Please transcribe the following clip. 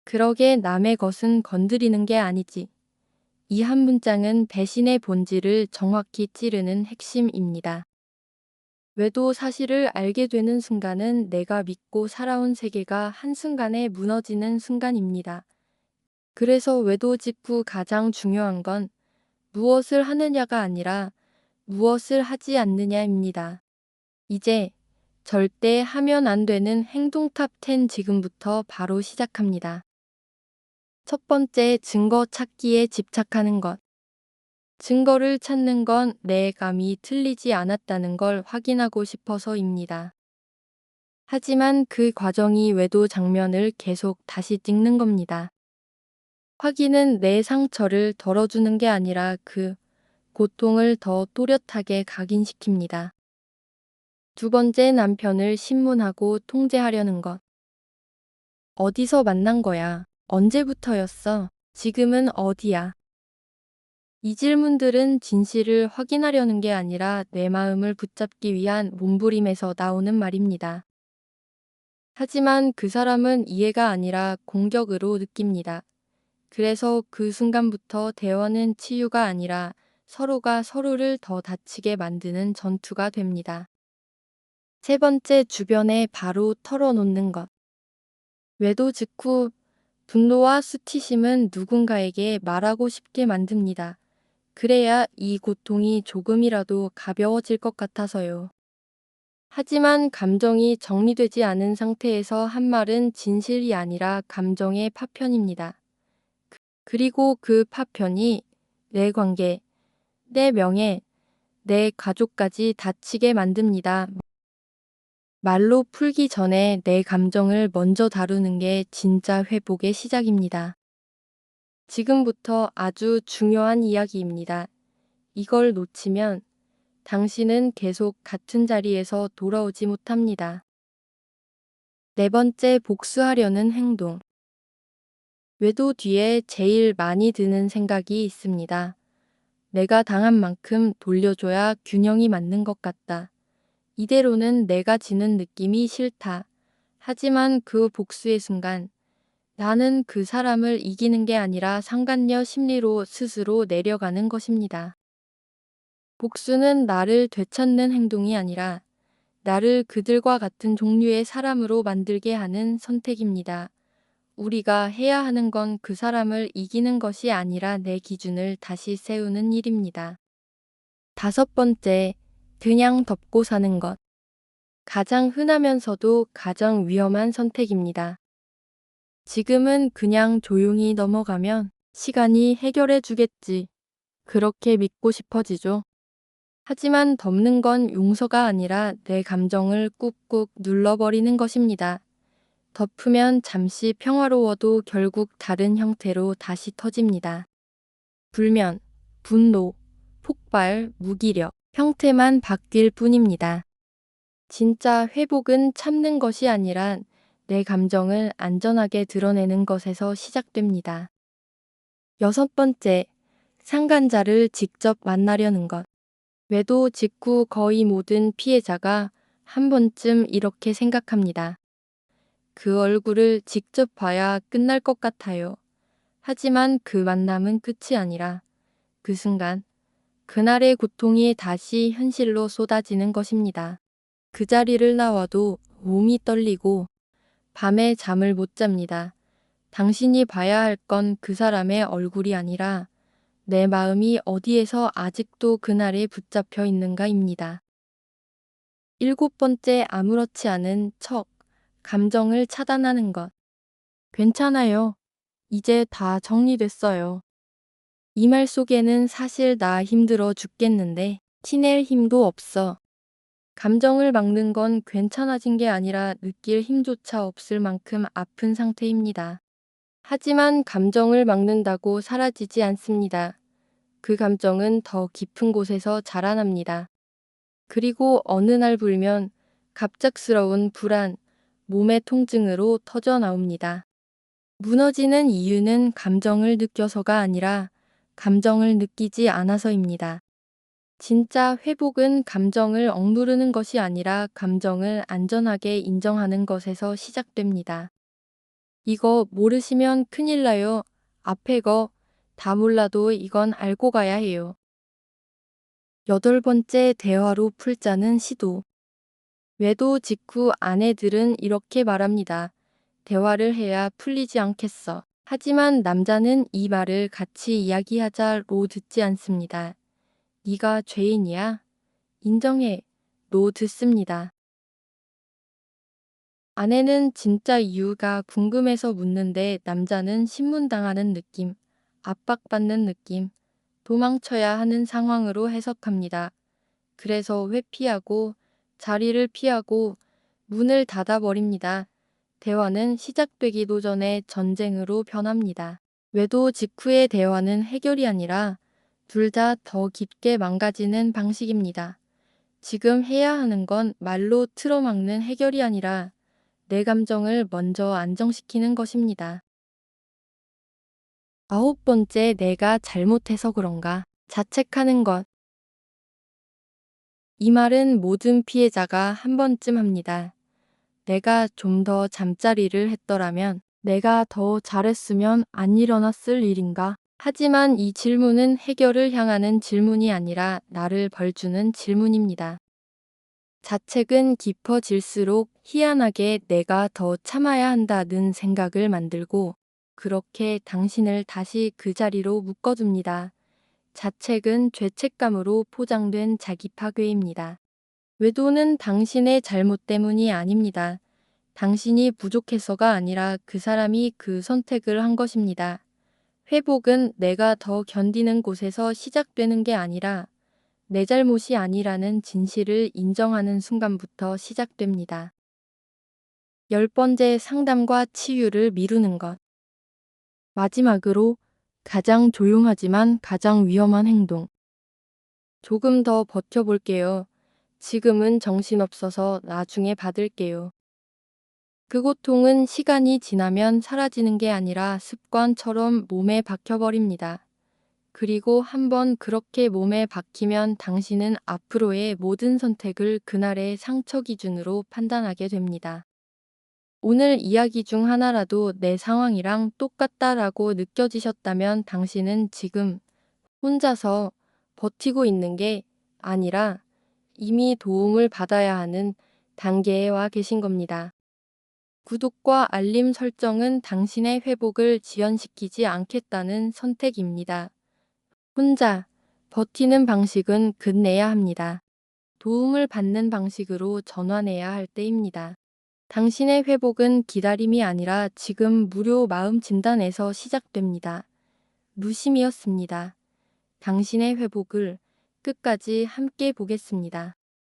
그러게 남의 것은 건드리는 게 아니지. 이 한 문장은 배신의 본질을 정확히 찌르는 핵심입니다. 외도 사실을 알게 되는 순간은 내가 믿고 살아온 세계가 한순간에 무너지는 순간입니다. 그래서 외도 직후 가장 중요한 건 무엇을 하느냐가 아니라 무엇을 하지 않느냐입니다. 이제 절대 하면 안 되는 행동 탑 10 지금부터 바로 시작합니다. 첫 번째, 증거 찾기에 집착하는 것. 증거를 찾는 건 내 감이 틀리지 않았다는 걸 확인하고 싶어서입니다. 하지만 그 과정이 외도 장면을 계속 다시 찍는 겁니다. 확인은 내 상처를 덜어주는 게 아니라 그 고통을 더 또렷하게 각인시킵니다. 두 번째, 남편을 신문하고 통제하려는 것. 어디서 만난 거야? 언제부터였어? 지금은 어디야? 이 질문들은 진실을 확인하려는 게 아니라 내 마음을 붙잡기 위한 몸부림에서 나오는 말입니다. 하지만 그 사람은 이해가 아니라 공격으로 느낍니다. 그래서 그 순간부터 대화는 치유가 아니라 서로가 서로를 더 다치게 만드는 전투가 됩니다. 세 번째, 주변에 바로 털어놓는 것. 외도 직후 분노와 수치심은 누군가에게 말하고 싶게 만듭니다. 그래야 이 고통이 조금이라도 가벼워질 것 같아서요. 하지만 감정이 정리되지 않은 상태에서 한 말은 진실이 아니라 감정의 파편입니다. 그리고 그 파편이 내 관계, 내 명예, 내 가족까지 다치게 만듭니다. 말로 풀기 전에 내 감정을 먼저 다루는 게 진짜 회복의 시작입니다. 지금부터 아주 중요한 이야기입니다. 이걸 놓치면 당신은 계속 같은 자리에서 돌아오지 못합니다. 네 번째, 복수하려는 행동. 외도 뒤에 제일 많이 드는 생각이 있습니다. 내가 당한 만큼 돌려줘야 균형이 맞는 것 같다. 이대로는 내가 지는 느낌이 싫다. 하지만 그 복수의 순간 나는 그 사람을 이기는 게 아니라 상간녀 심리로 스스로 내려가는 것입니다. 복수는 나를 되찾는 행동이 아니라 나를 그들과 같은 종류의 사람으로 만들게 하는 선택입니다. 우리가 해야 하는 건 그 사람을 이기는 것이 아니라 내 기준을 다시 세우는 일입니다. 다섯 번째, 그냥 덮고 사는 것. 가장 흔하면서도 가장 위험한 선택입니다. 지금은 그냥 조용히 넘어가면 시간이 해결해 주겠지. 그렇게 믿고 싶어지죠. 하지만 덮는 건 용서가 아니라 내 감정을 꾹꾹 눌러버리는 것입니다. 덮으면 잠시 평화로워도 결국 다른 형태로 다시 터집니다. 불면, 분노, 폭발, 무기력, 형태만 바뀔 뿐입니다. 진짜 회복은 참는 것이 아니라 내 감정을 안전하게 드러내는 것에서 시작됩니다. 여섯 번째, 상간자를 직접 만나려는 것. 외도 직후 거의 모든 피해자가 한 번쯤 이렇게 생각합니다. 그 얼굴을 직접 봐야 끝날 것 같아요. 하지만 그 만남은 끝이 아니라 그 순간, 그날의 고통이 다시 현실로 쏟아지는 것입니다. 그 자리를 나와도 몸이 떨리고 밤에 잠을 못 잡니다. 당신이 봐야 할 건 그 사람의 얼굴이 아니라 내 마음이 어디에서 아직도 그날에 붙잡혀 있는가입니다. 일곱 번째, 아무렇지 않은 척, 감정을 차단하는 것. 괜찮아요. 이제 다 정리됐어요. 이 말 속에는 사실 나 힘들어 죽겠는데 티낼 힘도 없어. 감정을 막는 건 괜찮아진 게 아니라 느낄 힘조차 없을 만큼 아픈 상태입니다. 하지만 감정을 막는다고 사라지지 않습니다. 그 감정은 더 깊은 곳에서 자라납니다. 그리고 어느 날 불면 갑작스러운 불안, 몸의 통증으로 터져 나옵니다. 무너지는 이유는 감정을 느껴서가 아니라 감정을 느끼지 않아서입니다. 진짜 회복은 감정을 억누르는 것이 아니라 감정을 안전하게 인정하는 것에서 시작됩니다. 이거 모르시면 큰일 나요. 앞에 거 다 몰라도 이건 알고 가야 해요. 8번째 대화로 풀자는 시도. 외도 직후 아내들은 이렇게 말합니다. 대화를 해야 풀리지 않겠어. 하지만 남자는 이 말을 같이 이야기하자로 듣지 않습니다. 네가 죄인이야? 인정해. 로 듣습니다. 아내는 진짜 이유가 궁금해서 묻는데 남자는 신문당하는 느낌, 압박받는 느낌, 도망쳐야 하는 상황으로 해석합니다. 그래서 회피하고 자리를 피하고 문을 닫아버립니다. 대화는 시작되기도 전에 전쟁으로 변합니다. 외도 직후의 대화는 해결이 아니라 둘 다 더 깊게 망가지는 방식입니다. 지금 해야 하는 건 말로 틀어막는 해결이 아니라 내 감정을 먼저 안정시키는 것입니다. 9번째, 내가 잘못해서 그런가? 자책하는 것. 이 말은 모든 피해자가 한 번쯤 합니다. 내가 좀 더 잠자리를 했더라면, 내가 더 잘했으면 안 일어났을 일인가? 하지만 이 질문은 해결을 향하는 질문이 아니라 나를 벌주는 질문입니다. 자책은 깊어질수록 희한하게 내가 더 참아야 한다는 생각을 만들고 그렇게 당신을 다시 그 자리로 묶어둡니다. 자책은 죄책감으로 포장된 자기 파괴입니다. 외도는 당신의 잘못 때문이 아닙니다. 당신이 부족해서가 아니라 그 사람이 그 선택을 한 것입니다. 회복은 내가 더 견디는 곳에서 시작되는 게 아니라 내 잘못이 아니라는 진실을 인정하는 순간부터 시작됩니다. 10번째, 상담과 치유를 미루는 것. 마지막으로 가장 조용하지만 가장 위험한 행동. 조금 더 버텨볼게요. 지금은 정신없어서 나중에 받을게요. 그 고통은 시간이 지나면 사라지는 게 아니라 습관처럼 몸에 박혀버립니다. 그리고 한번 그렇게 몸에 박히면 당신은 앞으로의 모든 선택을 그날의 상처 기준으로 판단하게 됩니다. 오늘 이야기 중 하나라도 내 상황이랑 똑같다라고 느껴지셨다면 당신은 지금 혼자서 버티고 있는 게 아니라 이미 도움을 받아야 하는 단계에 와 계신 겁니다. 구독과 알림 설정은 당신의 회복을 지연시키지 않겠다는 선택입니다. 혼자 버티는 방식은 끝내야 합니다. 도움을 받는 방식으로 전환해야 할 때입니다. 당신의 회복은 기다림이 아니라 지금 무료 마음 진단에서 시작됩니다. 무심이었습니다. 당신의 회복을 끝까지 함께 보겠습니다.